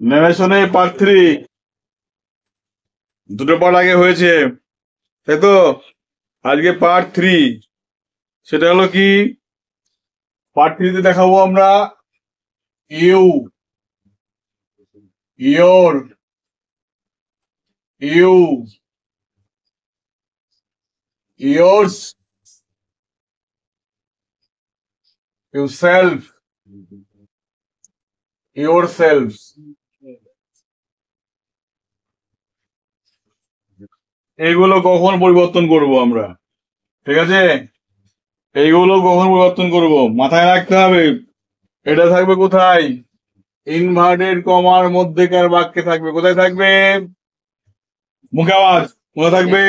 ন্যারেশনে part 3 দুটো part আগে হয়েছে, তাই তো? আজকে পার্ট 3, সেটা হলো কি, পার্ট 3 দেখাবো আমরা you, your, you, yours, yourself, yourself. এইগুলো কখন পরিবর্তন করব আমরা? ঠিক আছে, এইগুলো কখন পরিবর্তন করব মাথায় রাখতে হবে। এটা থাকবে কোথায়? ইনভার্টেড কমার মধ্যেকার বাক্যে থাকবে। কোথায় থাকবে? মুখে আওয়াজ। কোথায় থাকবে?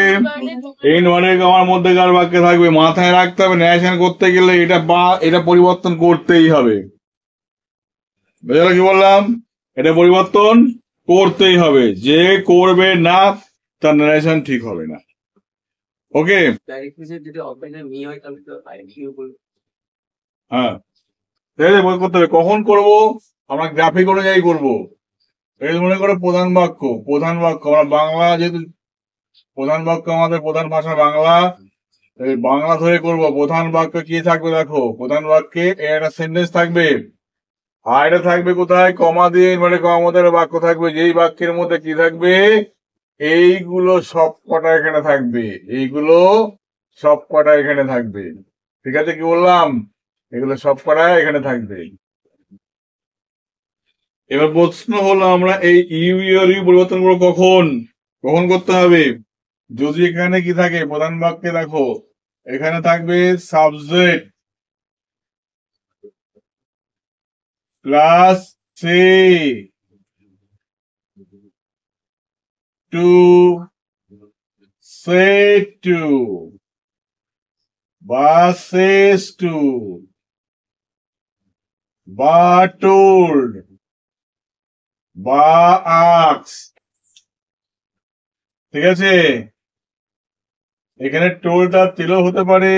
ইনভার্টেড কমার মধ্যেকার বাক্যে থাকবে। মাথায় রাখতে হবে, ন্যারেশন করতে গেলে এটা পরিবর্তন করতেই হবে। বুঝলো কি বললাম? এটা পরিবর্তন করতেই হবে। যে করবে না তার ন্যারেশন ঠিক হবে না। ওকে, হ্যাঁ, করতে হবে। কখন করব? আমরা গ্রাফিক অনুযায়ী করবো। এই মনে করো প্রধান বাক্য, প্রধান বাক্য আমরা বাংলা, যেহেতু প্রধান বাক্য আমাদের প্রধান ভাষা বাংলা, এই বাংলা ধরে করব। প্রধান বাক্য কি থাকবে দেখো, প্রধান বাক্যে একটা সেন্টেন্স থাকবে, আর এটা থাকবে কোথায়? কমা দিয়ে, মানে কমার মধ্যে একটা বাক্য থাকবে। যেই বাক্যের মধ্যে কি থাকবে? এইগুলো সব কটা এখানে থাকবে, এইগুলো সব কটা এখানে থাকবে। ঠিক আছে, কি বললাম? এগুলো সব কটা এখানে থাকবে। এবার প্রশ্ন হলো, আমরা এই ইউ ইউ পরিবর্তন করবো কখন? কখন করতে হবে? যদি এখানে কি থাকে, প্রধান বাক্যে দেখো এখানে থাকবে সাবজেক্ট প্লাস সে টু, সে টু, বা সেস টু, বা টোল্ড, বা আক্স। ঠিক আছে, এখানে টোলটা তেলও হতে পারে,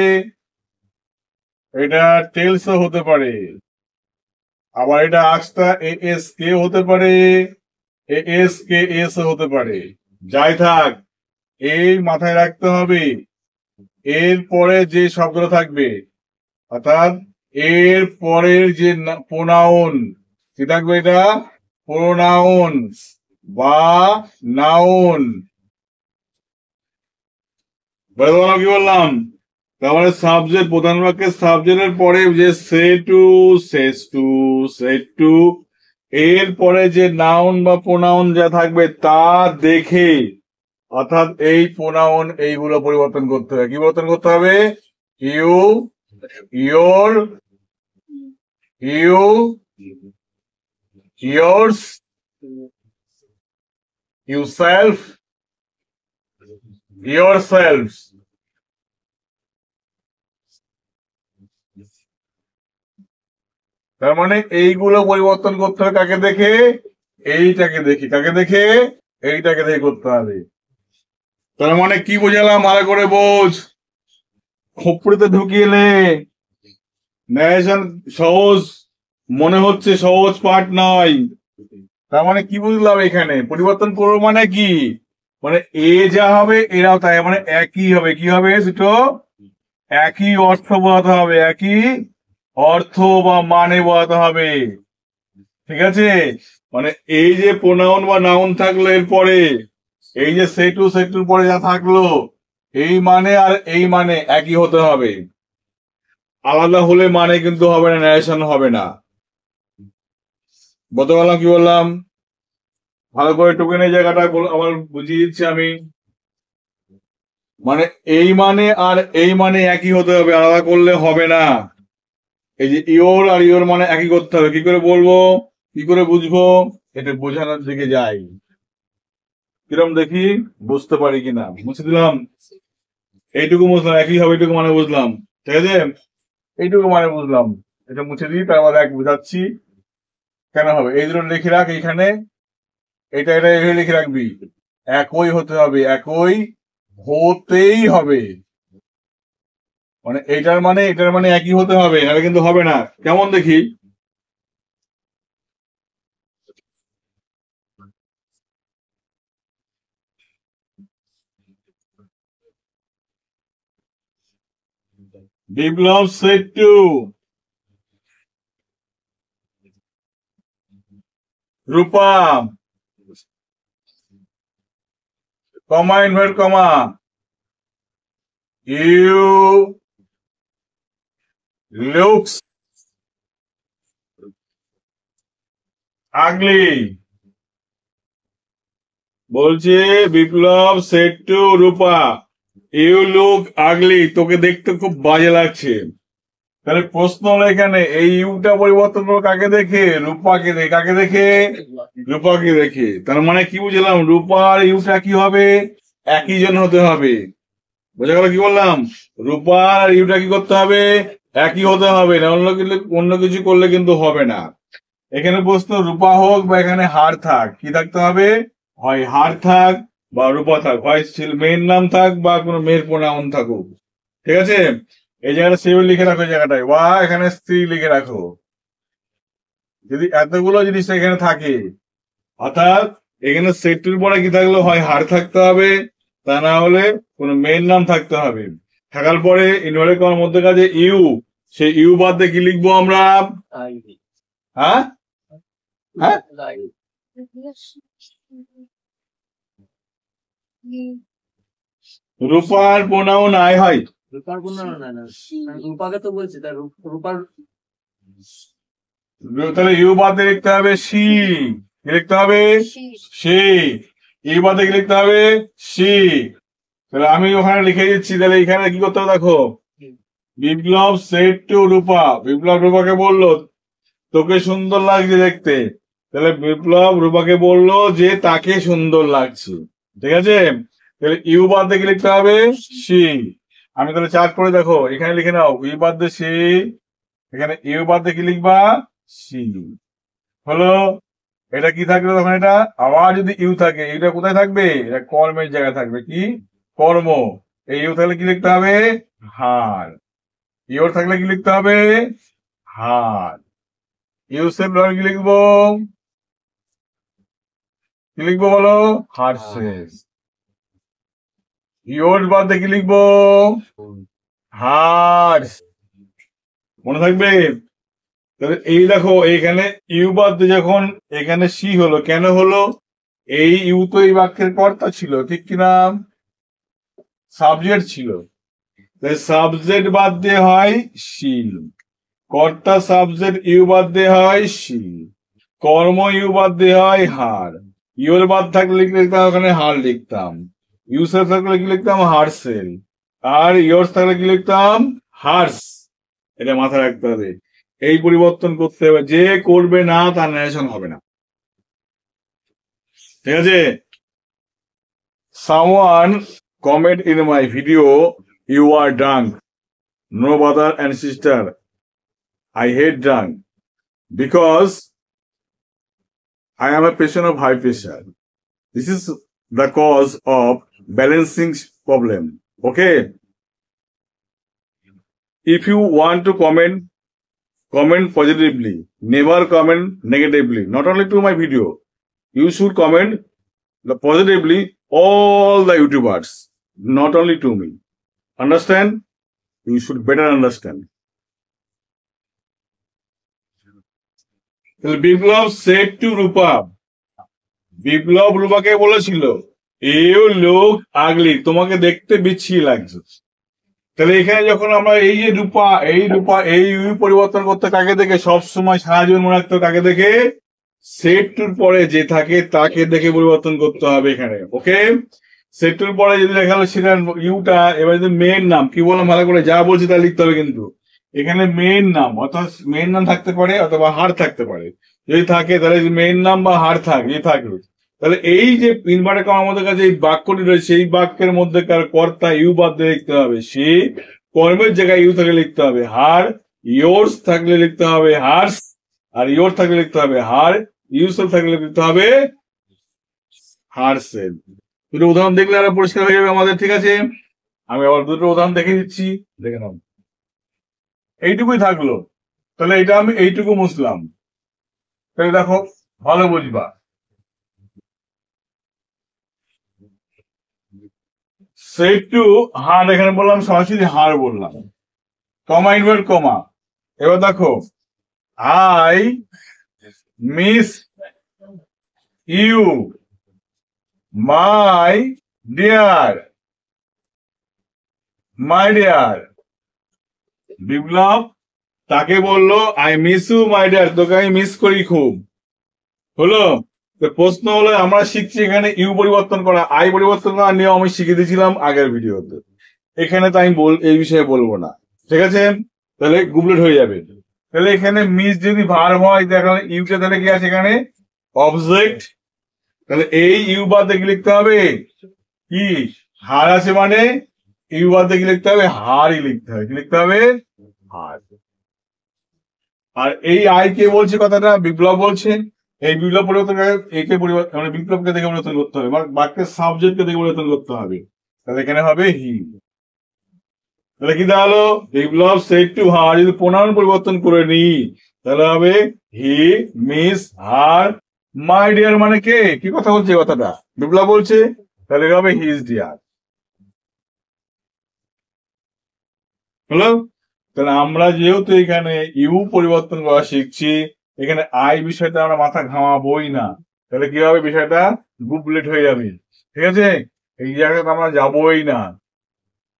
এটা টেলসও হতে পারে, আবার এটা আক্সটা এস কে হতে পারে, এস কে এস হতে পারে। যাই থাক, এই মাথায় রাখতে হবে, এর পরে যে শব্দটা থাকবে, অর্থাৎ এর পরের যে প্রোনাউন কি থাকবে, এটা প্রোনাউন বা নাউন। বললাম কি বললাম? তারপরে সাবজেক্ট, প্রধান বাক্যের সাবজেক্টের পরে যে সে টু, সেস টু, সেট টু, এর পরে যে নাউন বা প্রোনাউন যা থাকবে তা দেখে, অর্থাৎ এই প্রোনাউন এইগুলো পরিবর্তন করতে হবে। কি পরিবর্তন করতে হবে? You, your, you, yours, yourself, yourself. তার মানে এইগুলো পরিবর্তন করতে হবে কাকে দেখে? এইটাকে দেখে। কাকে দেখে? এইটাকে দেখে করতে হবে। তার মানে কি বোঝালাম, ভালো করে বোঝ। খোপড়িতে ঢুকিয়ে নে। ন্যারেশন সহজ মনে হচ্ছে, সহজ পাঠ নয়। তার মানে কি বুঝলাম, এখানে পরিবর্তন করবো মানে কি, মানে এ যা হবে এরাও তাই, মানে একই হবে। কি হবে? দুটো একই অর্থ বোঝাতে হবে, একই অর্থ বা মানে বোঝাতে হবে। ঠিক আছে, মানে এই যে প্রোনাউন বা নাউন থাকলো এরপরে, এই যে সেটুর পরে যা থাকলো, এই মানে আর এই মানে একই হতে হবে। আলাদা হলে মানে কিন্তু হবে না, ন্যারেশন হবে না। বলতে পারলাম কি বললাম? ভালো করে টোকেন এই জায়গাটা আবার বুঝিয়ে দিচ্ছি আমি। মানে এই মানে আর এই মানে একই হতে হবে, আলাদা করলে হবে না। এই যে ইওর আর ইওর মানে একই করতে হবে। কি করে বলবো, কি করে বুঝবো? এটা বোঝানোর দিকে যাই, কিরম দেখি বুঝতে পারি কিনা। মুছে দিলাম, এইটুকু বুঝলাম একই হবে, এইটুকু মানে বুঝলাম। ঠিক আছে, এইটুকু মানে বুঝলাম। এটা মুছে দিই, তারপর এক বুঝাচ্ছি কেন হবে। এই দুটো লিখে রাখ এইখানে, এটা এটা এভাবে লিখে রাখবি। একই হতে হবে, একই হতেই হবে। মানে এটার মানে একই হতে হবে, নাহলে কিন্তু হবে না। কেমন দেখি? Biplab said to Rupa comma inverted comma you looks ugly. বলছে Biplab said to Rupa you look ugly, তোকে দেখতে খুব বাজে লাগছে। তাহলে প্রশ্ন হলো এখানে এই ইউটা পরিবর্তন করো কাকে দেখে? রূপাকে দেখে। কাকে দেখে? রূপাকে দেখে। তার মানে কি বুঝলাম? রূপার ইউটা কি হবে? একই জন হতে হবে। বোঝা গেল কি বললাম? রূপার ইউটা কি করতে হবে? একই হতে হবে, না অন্য কিছু করলে কিন্তু হবে না। এখানে প্রশ্ন রূপা হোক বা এখানে হার থাক, কি থাকতে হবে? হয় হার থাক বা রূপা থাক, হয় মেয়ের নাম থাক বা কোনো মেয়ের প্রোনাউন থাকুক। ঠিক আছে? এই জায়গাটা সেও লিখে রাখো, এই জায়গাটায় বা এখানে স্ত্রী লিখে রাখো। যদি এতগুলো জিনিস এখানে থাকে, অর্থাৎ এখানে সেটটির পরে কি থাকলো? হয় হার থাকতে হবে, তা না হলে কোনো মেয়ের নাম থাকতে হবে। থাকার পরে ইনভার্টেড কমার মধ্যে কাজে ইউ, সেই ইউ বাদ দিয়ে কি লিখবো আমরা? হ্যাঁ হ্যাঁ রূপার প্রোনাউন আই হয়। রূপার প্রোনাউন না, রূপাকে তো বলছি, তার রূপার তাহলে ইউ বাদে লিখতে হবে সি। কি লিখতে হবে? সি। ইউ বাদে কি লিখতে হবে? সি। তাহলে আমি ওখানে লিখে দিচ্ছি। তাহলে এখানে কি করতে হবে দেখো, বিপ্লব সেট টু রূপা, বিপ্লব রূপাকে বললো তোকে সুন্দর লাগছে দেখতে। তাহলে বিপ্লব রূপাকে বললো যে তাকে সুন্দর লাগছে। ঠিক আছে? তাহলে ইউ বাদ দিয়ে কি লিখতে হবে? সি। আমি তাহলে চার্ট করে দেখো, এখানে লিখে নাও ইউ বাদ দিয়ে সি, এখানে ইউ বাদ দিয়ে কি লিখবা? সি। হলো। এটা কি থাকবে তখন? এটা আবার যদি ইউ থাকে, ইউটা কোথায় থাকবে? এটা কর্মের জায়গায় থাকবে। কি কর্ম? এই ইউ থাকলে কি লিখতে হবে? হার। ইউর থাকলে কি লিখতে হবে? হার। ইউসেফ কি লিখবো? কি লিখবো বলো? হার্সেস। ইউর বাদে কি লিখবো? হার্স। মনে থাকবে? তাহলে এই দেখো এইখানে ইউ বাদ যখন এখানে সি হলো, কেন হলো? এই ইউ তো এই বাক্যের কর্তা ছিল, ঠিক কিনা? সাবজেক্ট ছিল। সাবজেক্ট বাদ দিয়ে হয় সি, কর্তা সাবজেক্ট ইউ বাদ দিয়ে হয় সি, কর্ম ইউ বাদ দিয়ে হয় হার। ইউর বাদ থাকলে লিখতাম ওখানে হার লিখতাম, ইউসের থাকলে কি লিখতাম? হারসেল। আর ইয়োর্স থাকলে কি লিখতাম? হার্স। এটা মাথায় রাখতে হবে। এই পরিবর্তন করতে হবে, যে করবে না তার ন্যারেশন হবে না। ঠিক আছে? Someone comment in my video, you are drunk. No brother and sister, I hate drunk because I am a patient of high pressure. This is the cause of balancing problem. Okay? If you want to comment, comment positively. Never comment negatively. Not only to my video. You should comment positively all the YouTubers. Not only to me. Understand? You should better understand. Biplab said to Rupa, Biplab রূপাকে বলেছিল you look আগলি, তোমাকে দেখতে বিচ্ছিরি লাগছে। তাহলে এখানে যখন আমরা এই যে রূপা এই পরিবর্তন করতে কাকে দেখে? সবসময় সারা জীবন মনে রাখতে কাকে দেখে? সেট টুর পরে যে থাকে তাকে দেখে পরিবর্তন করতে হবে এখানে। ওকে? সেট টুর পরে যদি দেখা গেল সেটা ইউটা, এবার যদি মেয়ের নাম, কি বললাম ভালো করে, যা বলছি তা লিখতে হবে কিন্তু। এখানে মেয়ের নাম, অর্থাৎ মেয়ের নাম থাকতে পারে অথবা হার থাকতে পারে। যদি থাকে তাহলে মেয়ের নাম বা হার থাকবে, তাহলে এই যে ইনভার্টেড কমার আমাদের কাছে এই বাক্যটি রয়েছে, এই বাক্যের মধ্যেকার কর্তা ইউ বাদ দিয়ে লিখতে হবে সে, কর্মের জায়গায় ইউ থাকলে লিখতে হবে হার, ইয়োর্স থাকলে লিখতে হবে হার্স, আর ইয়োর থাকলে লিখতে হবে হার, ইউসেল থাকলে লিখতে হবে হারসেল। দুটো উদাহরণ দেখলে আরো পরিষ্কার হয়ে যাবে আমাদের। ঠিক আছে? আমি আবার দুটো উদাহরণ দেখে দিচ্ছি, দেখে নাও। এইটুকুই থাকলো। তাহলে এটা আমি এইটুকু মুছলাম। তাহলে দেখো ভালো বুঝবা। সেট টু হার, এখানে বললাম সরাসরি হার বললাম। Comma inverted comma. এবার দেখো, I miss you my dear, my dear. Biplab তাকে বললো I miss you my dear, তোকে আমি মিস করি খুব। হলো? তো প্রশ্ন হলো, আমরা শিখছি এখানে ইউ পরিবর্তন করা, আই পরিবর্তন করার নিয়ম আমি শিখে দিয়েছিলাম আগের ভিডিওতে। এখানে তো আমি এই বিষয়ে বলবো না, ঠিক আছে? তাহলে গুবলেট হয়ে যাবে। তাহলে এখানে মিস যদি ভার্ব হয়, তাহলে ইউটা তাহলে কি আছে এখানে? অবজেক্ট। তাহলে এই ইউ বাদ দিয়ে কি লিখতে হবে? কি হার আছে মানে ইউ বাদ দিয়ে কি লিখতে হবে? হারই লিখতে হবে। কি লিখতে হবে? হার। আর এই আই কে বলছে কথাটা? বিপ্লব বলছে। এই বিপ্লব পরিবর্তন একে পরিবর্তন, মানে বিপ্লবকে দেখে পরিবর্তন করতে হবে, বাক্যের সাবজেক্টকে দেখে পরিবর্তন করতে হবে। তাহলে এখানে হবে হি। তাহলে কি দাঁড়ালো? বিপ্লব সেড টু হার, যদি প্রোনাউন পরিবর্তন করে নি তাহলে হবে হি মিস হার মাই ডিয়ার। মানে কে কি কথা বলছে? কথাটা বিপ্লব বলছে। তাহলে হবে হিজ ডিয়ার। হলো? তাহলে আমরা যেহেতু এখানে ইউ পরিবর্তন করা শিখছি, এখানে আই বিষয়টা আমরা মাথা ঘামাবোই না। তাহলে কি হবে? বিষয়টা গুবলেট হয়ে যাবে, ঠিক আছে? এই জায়গাটা আমরা যাবোই না।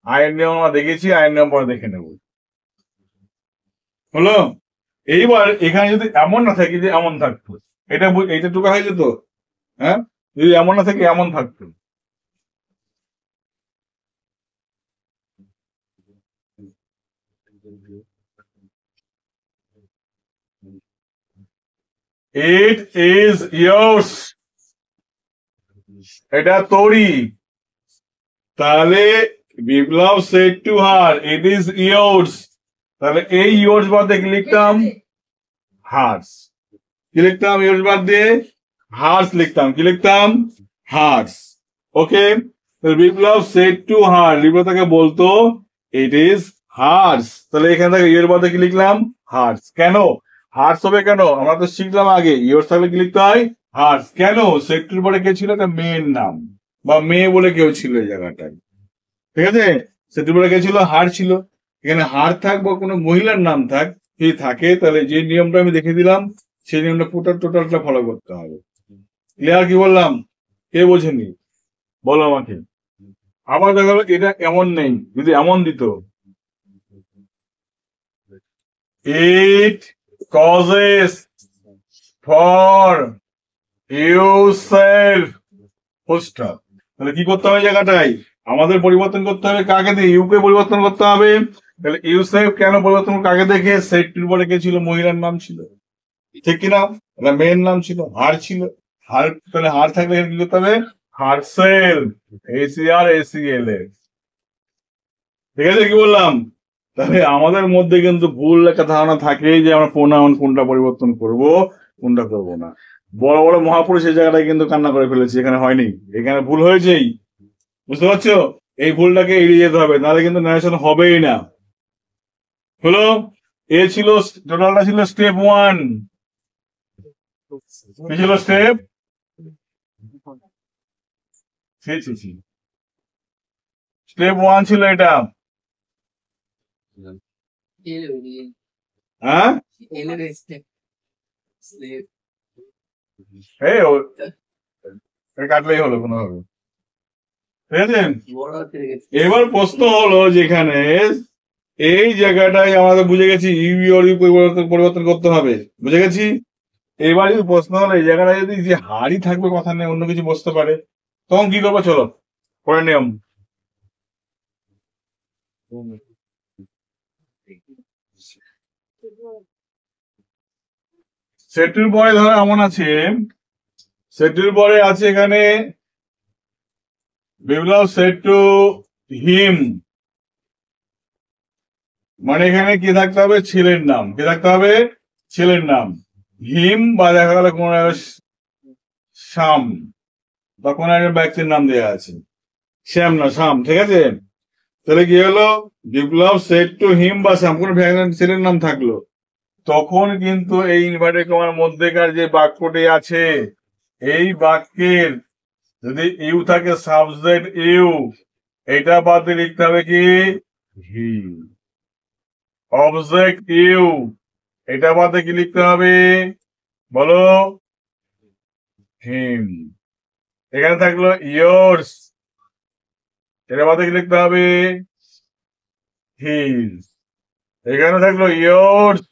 আয়ের নিয়ম আমরা দেখেছি, আয়ের নিয়ম পরে দেখে নেব। হলো? এইবার এখানে যদি এমন না থাকে যে এমন থাকতো, এটা টুকা হয়ে যেত। হ্যাঁ, যদি এমন না থাকে এমন থাকতো। ইট ইজ ইয়ার্স, এটা তোরই। তাহলে Biplab said to her it is yours, তাহলে এই ইয়ার্স বাদ দিয়ে কি লিখতাম? হার্স। কি লিখতাম? ইয়ার্স বাদ দিয়ে হার্স লিখতাম। কি লিখতাম? Hers. Okay? Biplab said to her, Biplab তাকে বলতো ইট ইজ হার্স। তাহলে এখানে থেকে ইয়ের বাদে কি লিখলাম? হার্স। কেন হার্স হবে? কেন আমরা তো শিখলাম আগে, ইয়ার্স থাকলে কি লিখতে হয়? হার্স। কেন? সেড টুর পরে কে ছিল? একটা মেয়ের নাম বা মেয়ে বলে কেউ ছিল এই জায়গাটায়, ঠিক আছে? সেড টুর পরে কে ছিল? হার ছিল। এখানে হার থাক বা কোনো মহিলার নাম থাক, যদি থাকে তাহলে যে নিয়মটা আমি দেখে দিলাম সেই নিয়মটা টোটালটা ফলো করতে হবে। ক্লিয়ার? কি বললাম? কে বোঝেনি বলো আমাকে। আবার দেখা গেল এটা এমন নেই, যদি এমন দিত, it causes for yourself full stop. তাহলে কি করতে হবে জায়গাটায়? আমাদের পরিবর্তন করতে হবে কাকে দিয়ে? ইউকে পরিবর্তন করতে হবে। তাহলে ইউসেফ কেন পরিবর্তন? কাকে দেখে? সেটটির পরে কে ছিল? মহিলার নাম ছিল, ঠিক কিনা? মেয়ের নাম ছিল, হার ছিল। হার, তাহলে হার থাকলে কি করতে হবে? Herself, ACRACL। ঠিক আছে? কি বললাম? তাহলে আমাদের মধ্যে কিন্তু ভুল একটা ধারণা থাকে যে আমরা প্রোনাউন কোনটা পরিবর্তন করব, কোনটা করব না। বড় বড় মহাপুরুষ এই জায়গাটায় কিন্তু কান্না করে ফেলেছে, এখানে হয়নি। এখানে ভুল হয়েছেই, বুঝতে পারছো? এই ভুলটাকে এড়িয়ে যেতে হবে, নাহলে কিন্তু ন্যারেশন হবেই না। হলো? এ ছিল, টোটালটা ছিল স্টেপ 1। কি ছিল স্টেপ? স্টেপ 1 ছিল এটা। হ্যাঁ, কাটলেই হলো কোনোভাবে, ঠিক আছে? এবার প্রশ্ন হলো, যেখানে এই জায়গাটায় আমাদের বুঝে গেছি ইউ পরিবর্তন করতে হবে, বুঝে গেছি। এবার যদি প্রশ্ন হলো এই জায়গাটায় যদি যে হারই থাকবে, কথা নেই, অন্য কিছু বসতে পারে, তখন কি করবো? চলো পরে নিয়ম। সেটুর পরে ধরো এমন আছে, সেটুর পরে আছে এখানে বিপ্লব সেড টু হিম, মানে এখানে কি থাকতে হবে? ছেলের নাম। কি থাকতে হবে? ছেলের নাম। হিম বা দেখা গেল কোন শ্যাম বা কোন একজন ব্যক্তির নাম দেওয়া আছে, শ্যাম না শ্যাম, ঠিক আছে? তাহলে কি হলো? বিপ্লব সেড টু হিম বা শ্যাম, কোন ছেলের নাম থাকলো, তখন কিন্তু এই ইনভার্টেড কমার মধ্যেকার যে বাক্যটি আছে, এই বাক্যের যদি ইউ থাকে, সাবজেক্ট ইউ, এটা বাদ দিয়ে লিখতে হবে কি? হি। অবজেক্ট ইউ, এটা বাদে কি লিখতে হবে বলো? হিম। এখানে থাকলো ইয়ার্স, এটা বাদে কি লিখতে হবে? হিজ। এখানে থাকলো ইয়ার্স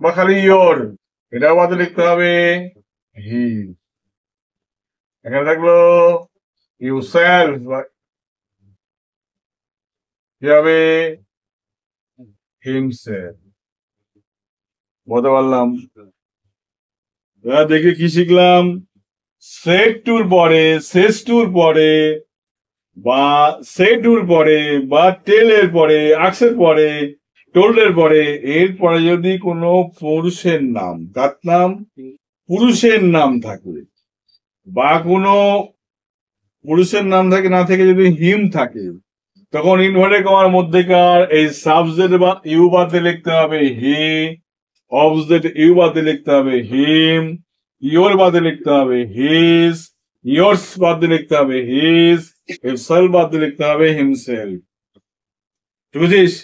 বা খালি ইয়োর, এটা বাদে লিখতে হবে হিজ। এখানে থাকলো ইউ সেলফ, কি হবে? হিমসেলফ। বলতে পারলাম? এবার দেখি কি শিখলাম। সেট টুর পরে, শেষ টুর পরে, বা সেট টুর পরে, বা টেলের পরে, আক্সের পরে, টোল্ডের পরে, এরপরে যদি কোনো পুরুষের নাম, কার নাম? পুরুষের নাম থাকে, বা কোনো পুরুষের নাম থাকে না থেকে যদি হিম থাকে, তখন ইনভার্টেড কমার মধ্যেকার এই সাবজেক্ট বা ইউ বাদে লিখতে হবে হি, অবজেক্ট ইউ বাদে লিখতে হবে হিম, ইয়োর বাদে লিখতে হবে হিজ, ইয়োর্স বাদে লিখতে হবে হিজ, হিমসেলফ বাদে লিখতে হবে হিমসেলফ। ঠিক বুঝিস?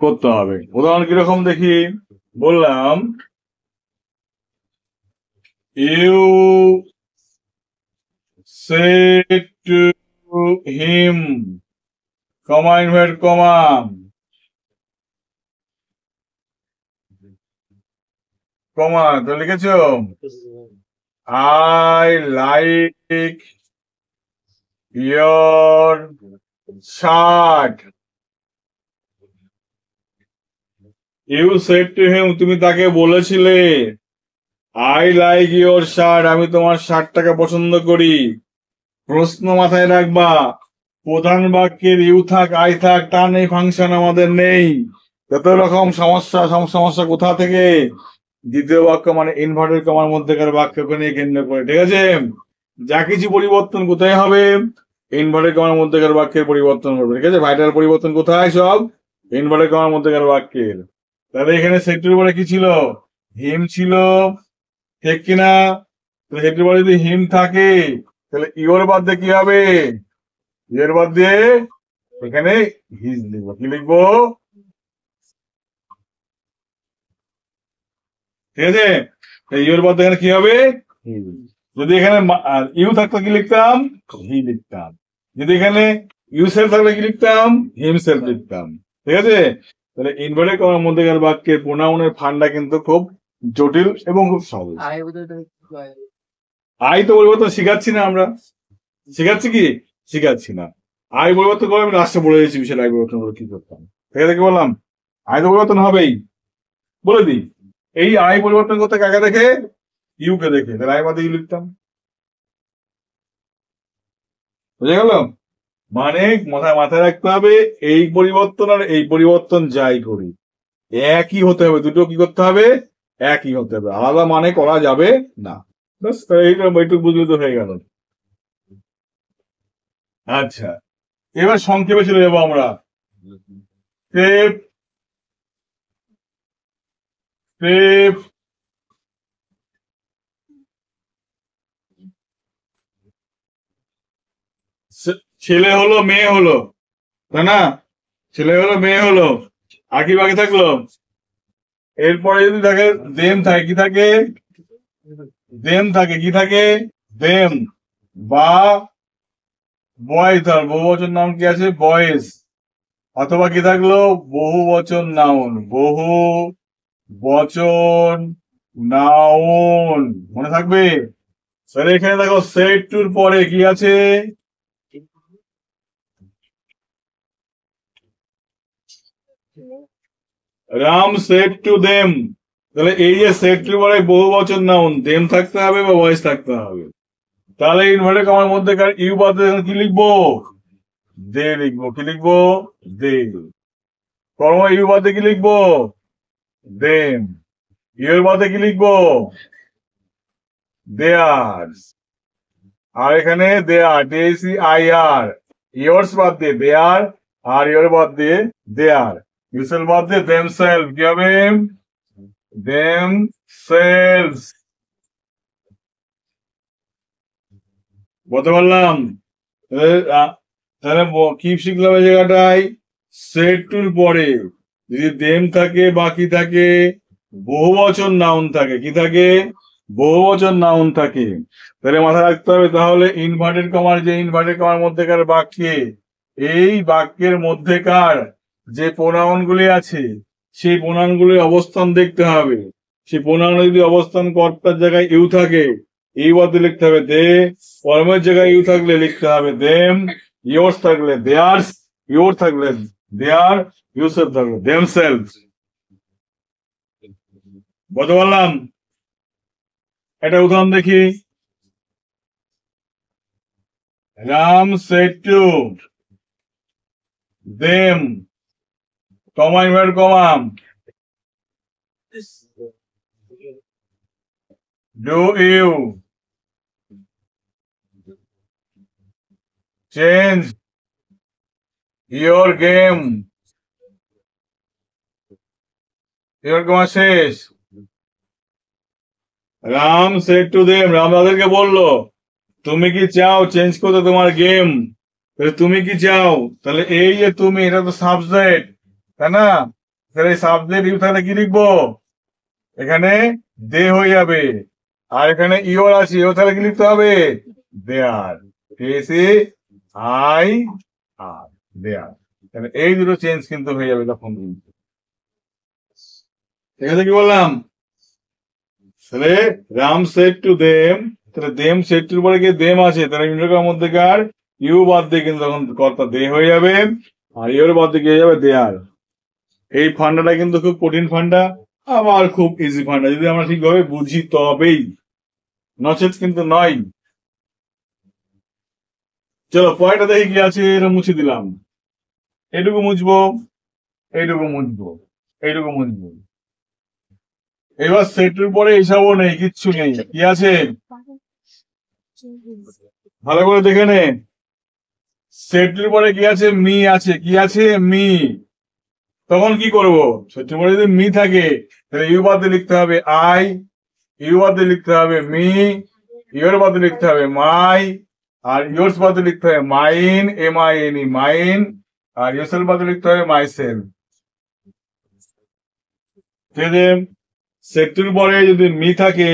করতে হবে। উদাহরণ কিরকম দেখি, বললাম you said to him, comma inverted comma, comma, তো লিখেছো I like your shirt. You said to him, তুমি তাকে বলেছিলে I like your shirt, আমি তোমার শার্টটাকে পছন্দ করি। প্রশ্ন মাথায় রাখবা, প্রধান বাক্যের ইউ থাক আই থাক তা নেই, ফাংশন আমাদের নেই। যত রকম সমস্যা কোথা থেকে? দ্বিতীয় বাক্য মানে ইনভার্টেড কমার মধ্যেকার বাক্যকে নিয়ে কেন্দ্র করে। ঠিক আছে? যা কিছু পরিবর্তন কোথায় হবে? ইনভার্টেড কমার মধ্যেকার বাক্যের পরিবর্তন হবে। ঠিক আছে? ভাইটাল পরিবর্তন কোথায়? সব ইনভার্টেড কমার মধ্যেকার বাক্যের। তাহলে এখানে সেক্টর বলে কি ছিল? হিম ছিল, ঠিক কিনা? সেক্টর বলে যদি হিম থাকে তাহলে ইওর বাদ দিয়ে কি হবে? ইয়ের বাদ দিয়ে এখানে হিজ লিখবো। কি লিখবো? ঠিক আছে? ইওর বাদ দিয়ে এখানে কি হবে? যদি এখানে ইউ থাকতো কি লিখতাম? হি লিখতাম। যদি এখানে ইউ সেলফ থাকলে কি লিখতাম? হিম সেলফ লিখতাম। ঠিক আছে? তাহলে ইনভার্টেড কমার মধ্যেকার বাক্যের প্রোনাউনের ফান্ডা কিন্তু খুব জটিল এবং খুব সহজ। আই তো পরিবর্তন শিখাচ্ছি না আমরা, শিখাচ্ছি কি? শিখাচ্ছি না। আই পরিবর্তন করে আমি লাস্টে বলে দিচ্ছি বিষয় আই পরিবর্তন করে কি করতাম। ঠিক আছে? কি বললাম? আই তো পরিবর্তন হবেই, বলে দিই। এই আই পরিবর্তন করতে কাকে দেখে? ইউকে দেখে। তাহলে আই বাদে ইউ লিখতাম। বুঝে গেল? মানে মাথায় রাখতে হবে, এই পরিবর্তন আর এই পরিবর্তন যাই করি একই হতে হবে, দুটো কি করতে হবে? একই হতে হবে, আলাদা মানে করা যাবে না। ব্যাস, এইটুকু বুঝলে তো হয়ে গেল। আচ্ছা, এবার সংক্ষেপে চলে যাবো আমরা। স্টেপ স্টেপ ছেলে হলো মেয়ে হলো, তাই না? ছেলে হলো মেয়ে হলো, আর কি বাকি থাকলো? এরপরে যদি থাকে দেম থাকে, কি থাকে? দেম থাকে, কি থাকে? দেম বা বয়, তার বহু বচন নাম কি আছে? বয়েজ। অথবা কি থাকলো? বহু বচন নাউন, বহু বচন নাউন। মনে থাকবে? স্যার এখানে দেখো সেট টুর পরে কি আছে? Ram set to them. তাহলে এই যে সেট টুর পরে বহু বচন নাউন, দেম থাকতে হবে বা ভয়েস থাকতে হবে। তাহলে ইনভার্টেড কমার মধ্যেকার ইউ বাদে কি লিখবো? দে লিখবো। কি লিখবো? দে। কর্ম ইউ বাদে কি লিখবো? দেম। ইউর বাদে কি লিখবো? দেয়ার। আর এখানে দেয়ার, ডিএসি আই আর, ইয়ার্স বাদ দিয়ে দেয়ার, আর ইয়োর বাদ দিয়ে দেয়ার, ইউসেল বাদ দিয়ে দেম সেলফ। কি হবে? Them self. বলতে পারলাম? তাহলে কি শিখলাম এই জায়গাটায়? সেট টুর পরে যদি দেম থাকে বা কি থাকে, বহুবচন নাউন থাকে। কি থাকে? বহুবচন নাউন থাকে। তাহলে মাথায় রাখতে হবে, তাহলে ইনভার্টেড কমার যে ইনভার্টেড কমার মধ্যেকার বাক্যে, এই বাক্যের মধ্যেকার যে প্রোনাউন গুলি আছে, সেই প্রোনাউন গুলির অবস্থান দেখতে হবে। সেই প্রোনাউন যদি অবস্থান কর্তার জায়গায় ইউ থাকে, এই বদলে লিখতে হবে দে। কর্মের জায়গায় ইউ থাকলে লিখতে হবে দেম। ইয়োর্স থাকলে দেয়ার্স। ইয়োর থাকলে দেয়ার। ইউসেলফ থাকলে দেমসেলফ। বলতে পারলাম? একটা উদাহরণ দেখি। Ram said to them, comma inverted comma, do you change your game? your comma শেষ। Ram said to them, Ram তাদেরকে বললো, তুমি কি চাও চেঞ্জ করতে তোমার গেম? তুমি কি চাও? তাহলে এই যে তুমি, এটা তো সাবজেক্ট, তাই না? তাহলে সাবজেক্ট ইউ তাহলে কি লিখবো? এখানে দে হয়ে যাবে। আর এখানে ইওর আছে, ইও তাহলে কি লিখতে হবে? দেয়ার। আই আর দেয়ার। তাহলে এই দুটো চেঞ্জ কিন্তু হয়ে যাবে তখন। ঠিক আছে, কি বললাম? তাহলে রাম সেড টু দেম, তাহলে দেম সেড টুর পরে গিয়ে দেম আছে, তাহলে ইন্টারকার মধ্যেকার ইউ বাদ দিয়ে কিন্তু তখন কর্তা দে হয়ে যাবে, আর ইউর বাদ দিয়ে হয়ে যাবে দেয়ার। এই ফান্ডাটা কিন্তু খুব কঠিন ফান্ডা, আবার খুব ইজি ফান্ডা, যদি আমরা ঠিকভাবে বুঝি তবেই, নচেত কিন্তু নয়। চলো পয়েন্টটা দেখি কি আছে। এটা মুছে দিলাম, এইটুকু মুছবো, এইটুকু মুছবো, এইটুকু মুছবো। এবার সেটের পরে এইসবও নেই, কিচ্ছু নেই। কি আছে ভালো করে দেখে নে। সেটের পরে কি আছে? মি আছে। কি আছে? মি। তখন কি করব? সেটের পরে যদি মি থাকে, তাহলে ইউ বাদে লিখতে হবে আই, ইউ বাদে লিখতে হবে মি, ইউর বাদে লিখতে হবে মাই, আর ইয়োর্স বাদে লিখতে হবে মাইন, MINE মাইন, আর ইয়োরসেল বাদে লিখতে হবে মাইসেল। সেটুর পরে যদি মি থাকে,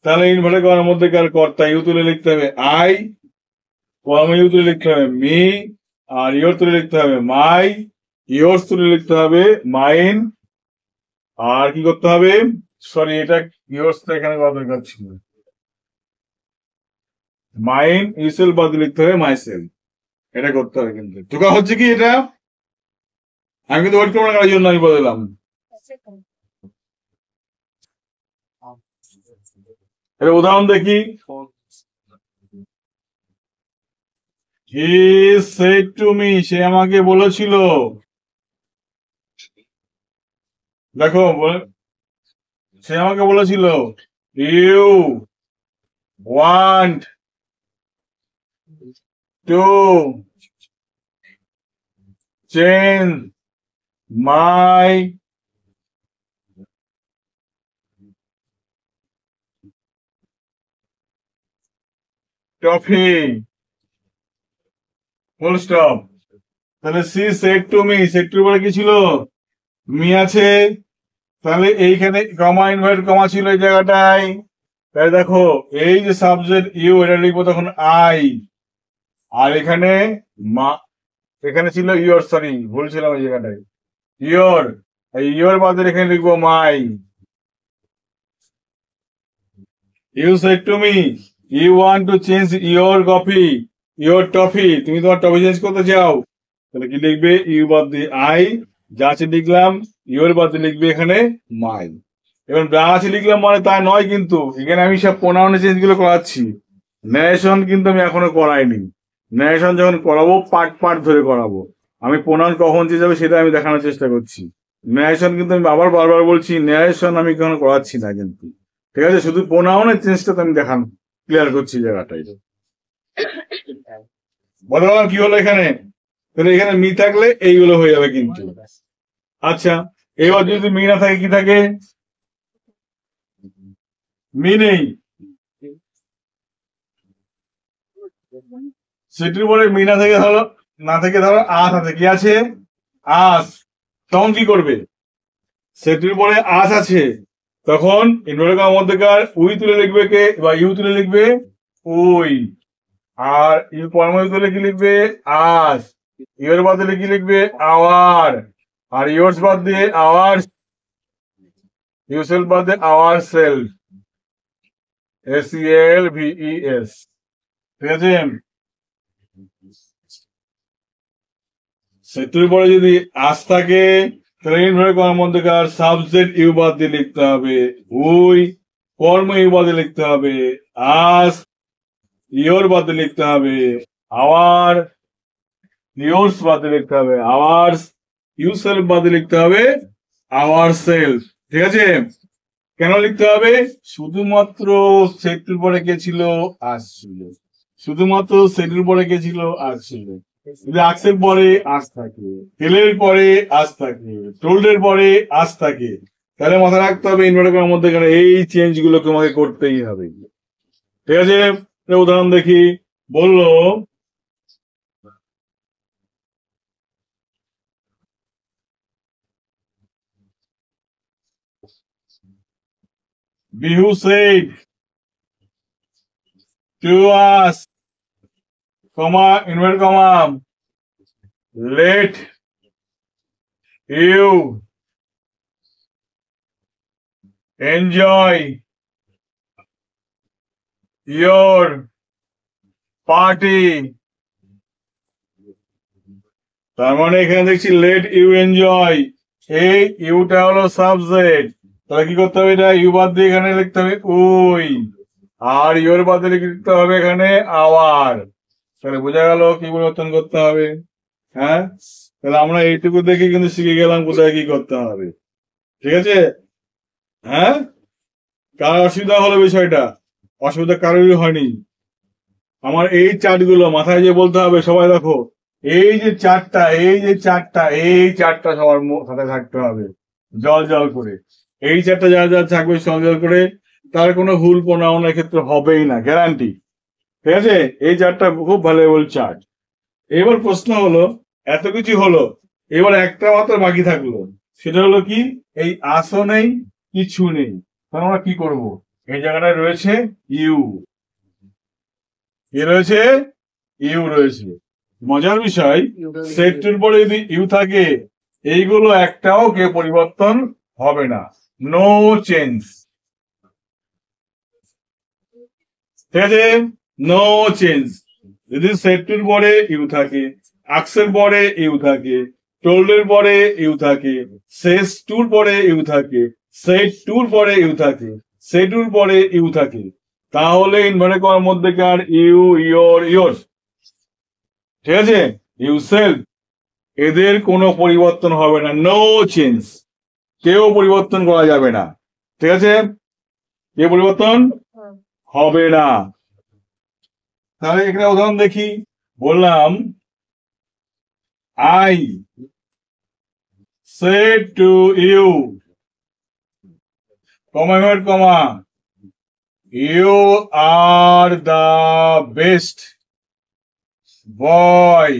তাহলে ইনভার্টেড কমার মধ্যেকার কর্তা ইউ তুলে লিখতে হবে আই, কর্ম ইউ তুলে লিখতে হবে মি, আর ইয়োর তুলে লিখতে হবে মাই, ইয়োর্স তুলে লিখতে হবে মাইন, আর কি করতে হবে? সরি, এটা ইয়োর্স তো এখানে করা দরকার ছিল। মাইন ইউসেল বাদ লিখতে হবে মাইসেল। এটা করতে হবে কিন্তু। তোকা হচ্ছে কি এটা? আমি কিন্তু ওয়েট করবো না, জন্য আমি বললাম। এটা উদাহরণ দেখি। হি সেড টু মি, সে আমাকে বলেছিল। দেখো, সে আমাকে বলেছিল you want to change my toffee, full stop. তাহলে she said to me, said to পরে কি ছিল? মি আছে। তাহলে এইখানে কমা ইনভার্ট কমা ছিল এই জায়গাটায়। তাহলে দেখো, এই যে সাবজেক্ট ইউ, এটা লিখবো তখন আই, আর এখানে মা, এখানে ছিল ইয়োর, সরি ভুল ছিলাম এই জায়গাটায়, ইয়োর, ইয়োর বাদে এখানে লিখবো my. You said to me you want to change your coffee, your toffee, তুমি তোমার টফি চেঞ্জ করতে চাও। তাহলে কি লিখবে? ইউ বাদ দিয়ে আই, যা আছে লিখলাম, ইয়োর বাদ দিয়ে লিখবে এখানে মাই। এবং যা আছে লিখলাম মানে তা নয়, কিন্তু এখানে আমি সব প্রোনাউনের চেঞ্জ গুলো করাচ্ছি। ন্যারেশন কিন্তু আমি এখনো করাইনি। ন্যারেশন যখন করাবো পার্ট পার্ট ধরে করাবো। আমি প্রোনাউন কখন চেঞ্জ হবে সেটা আমি দেখানোর চেষ্টা করছি। ন্যারেশন কিন্তু আমি আবার বারবার বলছি, ন্যারেশন আমি কখনো করাচ্ছি না কিন্তু। ঠিক আছে, শুধু প্রোনাউনের চেঞ্জটা তো আমি দেখান ক্লিয়ার করছি জায়গাটাই। বলো কি হলো এখানে? তাহলে এখানে মি থাকলে এইগুলো হয়ে যাবে কিন্তু। আচ্ছা, এবার যদি মি না থাকে, কি থাকে? মি নেই, সেটির পরে মি না থেকে হলো না থেকে ধরো আস আছে, কি আছে? আস। তখন কি করবে? সেটির পরে আস আছে, তখন ইনভার্টেড কমার মধ্যেকার উই তুলে লিখবে কে, বা ইউ তুলে লিখবে উই। আর ইউ পরমাণু তুলে কি লিখবে? আস। ইউর বাদ দিলে কি লিখবে? আওয়ার। আর ইয়োর্স বাদ দিয়ে আওয়ার, ইউসেলফ বাদ দিয়ে আওয়ার সেলফ, SELVES। ঠিক আছে? সেতুর পরে যদি আস থাকে তাহলে ইনভার্টেড কমার মধ্যেকার সাবজেক্ট ইউ বাদ দিয়ে লিখতে হবে উই, কর্ম ইউ বাদ দিয়ে লিখতে হবে আস, ইয়োর বাদ দিয়ে লিখতে হবে আওয়ার, ইয়োর্স বাদ দিয়ে লিখতে হবে আওয়ার্স, ইউসেলফ বাদ দিয়ে লিখতে হবে আওয়ার সেলফ। ঠিক আছে? কেন লিখতে হবে? শুধুমাত্র সেটুর পরে কে ছিল? আস ছিল। শুধুমাত্র সেটুর পরে কে ছিল? আস ছিল। যদি আক্সের পরে আস থাকে, তেলের পরে আস থাকে, টোল্ডের পরে আস থাকে, তাহলে মাথায় রাখতে হবে ইনভার্টারের মধ্যে এই চেঞ্জ গুলো তোমাকে করতেই হবে। ঠিক আছে? উদাহরণ দেখি। বললো Bihu said to us, comma, inverted comma, let you enjoy your party. তার মানে এখানে দেখছি লেট ইউ এনজয়, এই ইউটা হলো সাবজেক্ট, তাহলে কি করতে হবে? এটা ইউ বাদ দিয়ে এখানে লিখতে হবে উই, আর ইউর বাদ দিয়ে লিখতে হবে এখানে আওয়ার। তাহলে বোঝা গেল কি পরিবর্তন করতে হবে। হ্যাঁ, তাহলে আমরা এইটুকু দেখে কিন্তু শিখে গেলাম কোথায় কি করতে হবে। ঠিক আছে? হ্যাঁ, কার অসুবিধা হলো বিষয়টা? অসুবিধা কারোরই হয়নি। আমার এই চার্টগুলো মাথায় যে বলতে হবে, সবাই দেখো এই যে চারটা, এই চারটা সবার সাথে থাকতে হবে জল জল করে। এই চারটা যা যা থাকবে জল জল করে, তার কোনো ভুল প্রণয়নের ক্ষেত্রে হবেই না, গ্যারান্টি। ঠিক আছে? এই চারটা খুব ভ্যালুয়েবল চার্ট। এবার প্রশ্ন হলো, এত কিছু হলো, এবার একটা মাত্র বাকি থাকলো, সেটা হলো কি? এই আসও নেই, কিছু নেই, তাহলে আমরা কি করব? এই জায়গাটায় রয়েছে ইউ, কি রয়েছে? ইউ রয়েছে। মজার বিষয়, সেটটির পরে যদি ইউ থাকে, এইগুলো একটাও কে পরিবর্তন হবে না, নো চেঞ্জ। ঠিক আছে? No change. যদি সেটটির পরে ইউ থাকে, আক্সের পরে ইউ থাকে, টোল্ডের পরে ইউ থাকে, সেস টুর পরে ইউ থাকে, সেট টুর পরে ইউ থাকে, সেটুর পরে ইউ থাকে, তাহলে ইনভার্টেড কমার মধ্যেকার ইউ, ইয়োর, ইয়োর্স, ঠিক আছে, ইউ সেলফ, এদের কোনো পরিবর্তন হবে না, নো চেঞ্জ। কেউ পরিবর্তন করা যাবে না। ঠিক আছে? কেউ পরিবর্তন হবে না। তাহলে এখানে উদাহরণ দেখি। বললাম I said to you, comma, you are the best boy.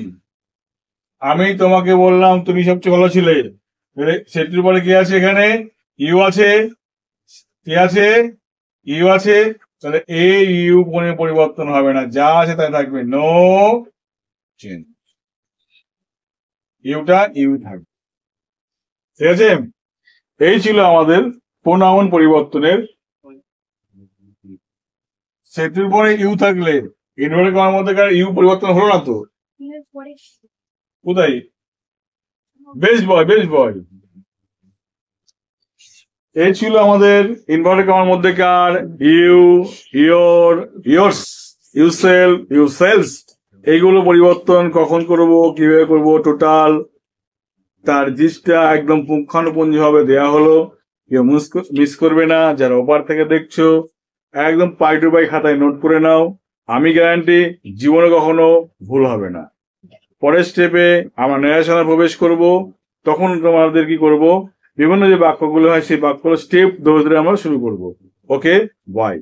আমি তোমাকে বললাম তুমি সবচেয়ে ভালো ছিলে। সেটির পরে কি আছে? এখানে ইউ আছে, কি আছে? ইউ আছে। তাহলে এই ইউ কোনো পরিবর্তন হবে না, যা আছে তাই থাকবে, নো চেঞ্জ। ইউটা ইউ থাকবে। ঠিক আছে? এই ছিল আমাদের প্রোনাউন পরিবর্তনের। সেটির পরে ইউ থাকলে ইনভার্টেড কমার মধ্যেকার ইউ পরিবর্তন হলো না তো? কোথায়? Best boy, best boy. এই ছিল আমাদের ইনভার্টেড কমার মধ্যেকার ইউ, ইয়োর, ইয়োর্স, ইউসেলফ, ইউরসেলফস। এইগুলো পরিবর্তন কখন করব, কিভাবে করব, টোটাল তার জিনিসটা একদম পুঙ্খানুপুঙ্খভাবে দেয়া হলো। কেউ মিস করবে না। যারা ওপার থেকে দেখছো, একদম পাই টু পাই খাতায় নোট করে নাও। আমি গ্যারান্টি জীবনে কখনো ভুল হবে না। পরের স্টেপে আমরা ন্যারেশনে প্রবেশ করব, তখন তোমাদের কি করব, বিভিন্ন যে বাক্যগুলো হয় সেই বাক্যগুলো স্টেপ ধরে ধরে আমরা শুরু করব। ওকে, বাই।